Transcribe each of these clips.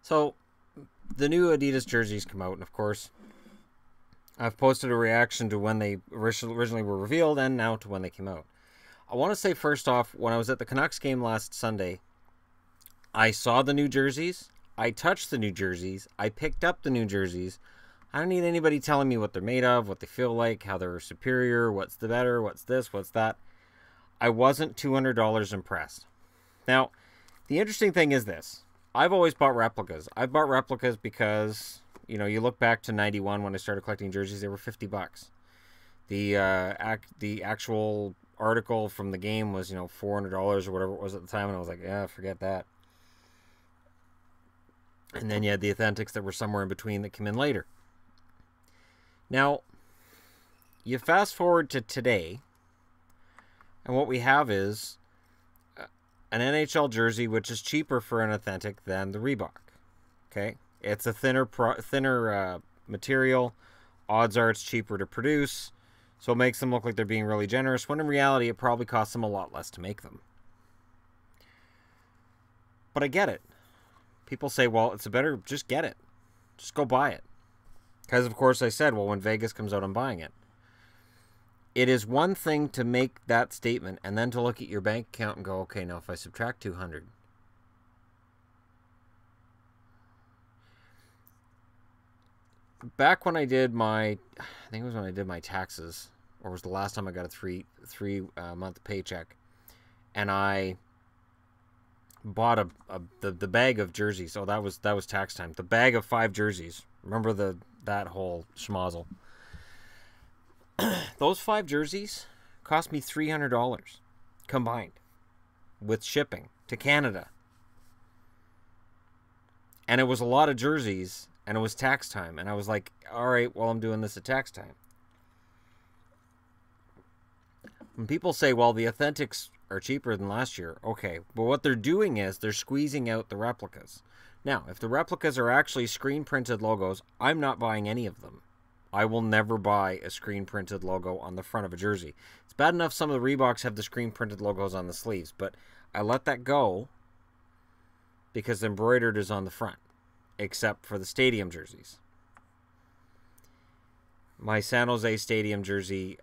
So, the new Adidas jerseys come out, and of course, I've posted a reaction to when they originally were revealed and now to when they came out. I want to say first off, when I was at the Canucks game last Sunday, I saw the new jerseys, I touched the new jerseys, I picked up the new jerseys. I don't need anybody telling me what they're made of, what they feel like, how they're superior, what's the better, what's this, what's that. I wasn't $200 impressed. Now, the interesting thing is this. I've always bought replicas. I've bought replicas because, you know, you look back to 91 when I started collecting jerseys, they were $50. The actual article from the game was, you know, $400 or whatever it was at the time, and I was like, yeah, forget that. And then you had the authentics that were somewhere in between that came in later. Now, you fast forward to today, and what we have is an NHL jersey, which is cheaper for an authentic than the Reebok. Okay, it's a thinner material. Odds are it's cheaper to produce, so it makes them look like they're being really generous, when in reality it probably costs them a lot less to make them. But I get it. People say, well, it's a better, just get it. Just go buy it. Because, of course, I said, well, when Vegas comes out, I'm buying it. It is one thing to make that statement and then to look at your bank account and go, okay, now if I subtract 200. Back when I did my, I think it was when I did my taxes, or was the last time I got a three month paycheck, and I bought the bag of jerseys. Oh, that was tax time. The bag of 5 jerseys. Remember that whole schmozzle. Those 5 jerseys cost me $300 combined with shipping to Canada. And it was a lot of jerseys, and it was tax time. And I was like, all right, well, I'm doing this at tax time. When people say, well, the authentics are cheaper than last year, okay. But what they're doing is they're squeezing out the replicas. Now, if the replicas are actually screen-printed logos, I'm not buying any of them. I will never buy a screen-printed logo on the front of a jersey. It's bad enough some of the Reeboks have the screen-printed logos on the sleeves, but I let that go because embroidered is on the front, except for the stadium jerseys. My San Jose Stadium jersey,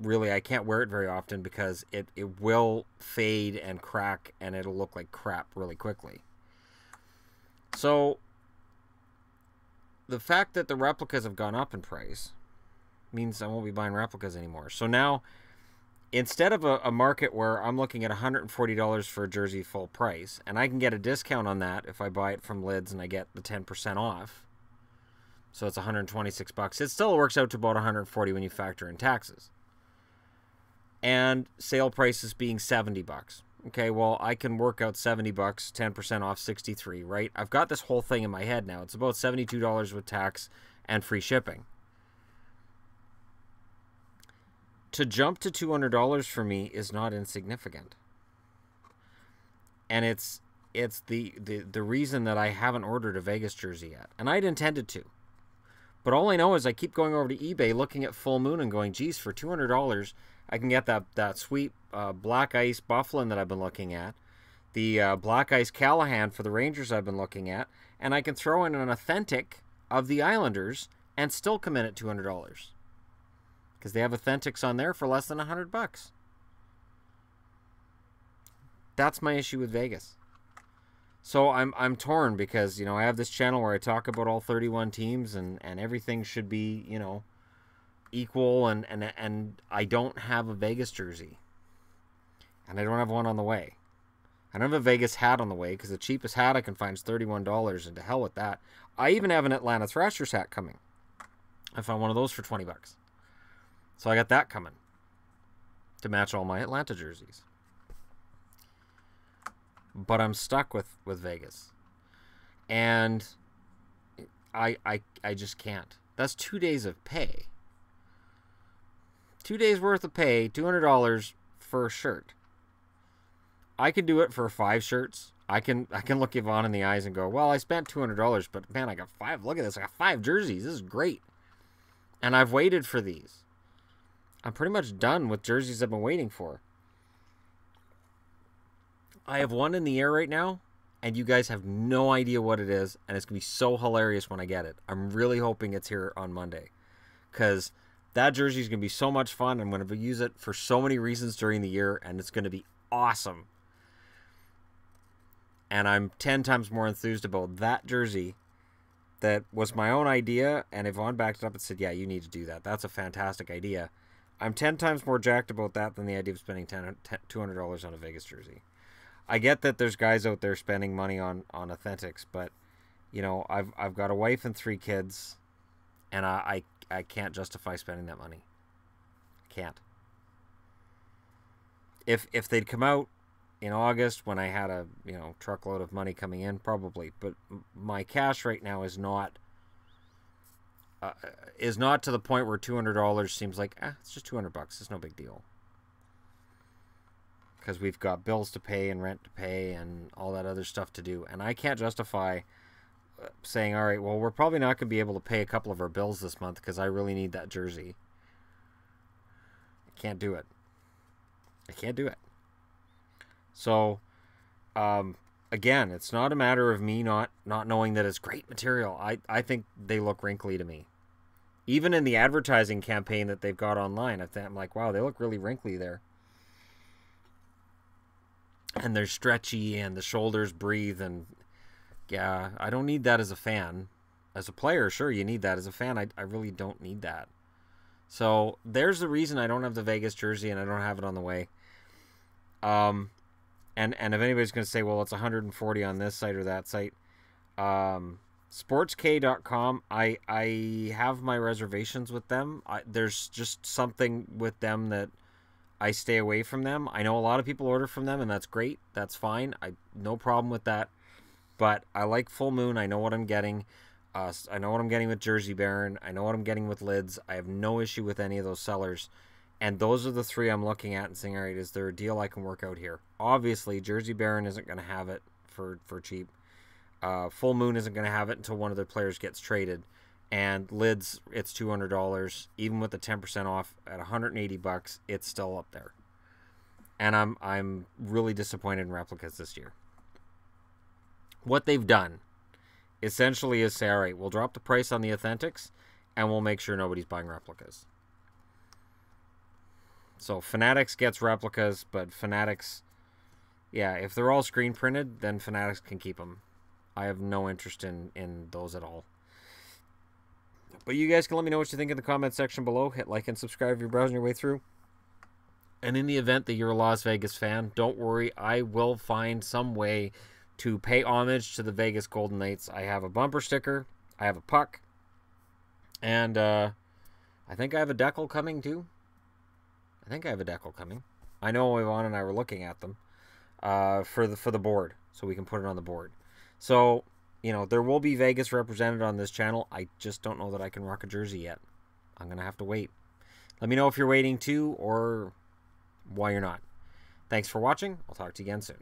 really, I can't wear it very often because it will fade and crack, and it'll look like crap really quickly. So, the fact that the replicas have gone up in price means I won't be buying replicas anymore. So now, instead of a market where I'm looking at $140 for a jersey full price, and I can get a discount on that if I buy it from Lids and I get the 10% off, so it's $126. It still works out to about $140 when you factor in taxes. And sale prices being $70. Okay, well, I can work out $70, 10% off 63, right? I've got this whole thing in my head now. It's about $72 with tax and free shipping. To jump to $200 for me is not insignificant. And it's the reason that I haven't ordered a Vegas jersey yet. And I'd intended to. But all I know is I keep going over to eBay looking at Full Moon and going, geez, for $200, I can get that sweet Black Ice Bufflin that I've been looking at, the Black Ice Callahan for the Rangers I've been looking at, and I can throw in an authentic of the Islanders and still come in at $200. Because they have authentics on there for less than $100. That's my issue with Vegas. So I'm torn because, you know, I have this channel where I talk about all 31 teams and everything should be, you know, equal, and I don't have a Vegas jersey. And I don't have one on the way. I don't have a Vegas hat on the way because the cheapest hat I can find is $31, and to hell with that. I even have an Atlanta Thrashers hat coming. I found one of those for $20. So I got that coming to match all my Atlanta jerseys. But I'm stuck with Vegas. And I just can't. That's 2 days of pay. 2 days worth of pay, $200 for a shirt. I could do it for 5 shirts. I can look Yvonne in the eyes and go, well, I spent $200, but man, I got 5. Look at this. I got 5 jerseys. This is great. And I've waited for these. I'm pretty much done with jerseys I've been waiting for. I have one in the air right now. and you guys have no idea what it is, and it's going to be so hilarious when I get it. I'm really hoping it's here on Monday, because that jersey is going to be so much fun. I'm going to use it for so many reasons during the year, and it's going to be awesome. And I'm 10 times more enthused about that jersey that was my own idea, and Yvonne backed it up and said, yeah, you need to do that. That's a fantastic idea. I'm 10 times more jacked about that than the idea of spending $200 on a Vegas jersey. I get that there's guys out there spending money on authentics, but, you know, I've got a wife and 3 kids, and I can't justify spending that money. I can't. If they'd come out in August when I had a, you know, truckload of money coming in, probably, but my cash right now is not to the point where $200 seems like, it's just $200. It's no big deal. Because we've got bills to pay and rent to pay and all that other stuff to do. And I can't justify saying, all right, well, we're probably not going to be able to pay a couple of our bills this month because I really need that jersey. I can't do it. I can't do it. So, again, it's not a matter of me not knowing that it's great material. I think they look wrinkly to me. Even in the advertising campaign that they've got online, I'm like, wow, they look really wrinkly there. And they're stretchy and the shoulders breathe, and yeah, I don't need that as a fan. As a player, sure, you need that. As a fan, I really don't need that. So there's the reason I don't have the Vegas jersey and I don't have it on the way. And if anybody's going to say, well, it's 140 on this site or that site, sportsk.com, I have my reservations with them. There's just something with them that I stay away from them. I know a lot of people order from them, and that's great. That's fine. No problem with that. But I like Full Moon. I know what I'm getting. I know what I'm getting with Jersey Baron. I know what I'm getting with Lids. I have no issue with any of those sellers. And those are the 3 I'm looking at and saying, all right, is there a deal I can work out here? Obviously, Jersey Baron isn't going to have it for cheap. Full Moon isn't going to have it until one of their players gets traded. And Lids, it's $200. Even with the 10% off at $180, it's still up there. And I'm really disappointed in replicas this year. What they've done essentially is say, all right, we'll drop the price on the authentics, and we'll make sure nobody's buying replicas. So Fanatics gets replicas, but Fanatics, yeah, if they're all screen printed, then Fanatics can keep them. I have no interest in those at all. But you guys can let me know what you think in the comment section below. Hit like and subscribe if you're browsing your way through. And in the event that you're a Las Vegas fan, don't worry. I will find some way to pay homage to the Vegas Golden Knights. I have a bumper sticker. I have a puck. And I think I have a decal coming too. I know Yvonne and I were looking at them for the board, so we can put it on the board. So, you know, there will be Vegas represented on this channel. I just don't know that I can rock a jersey yet. I'm going to have to wait. Let me know if you're waiting too, or why you're not. Thanks for watching. I'll talk to you again soon.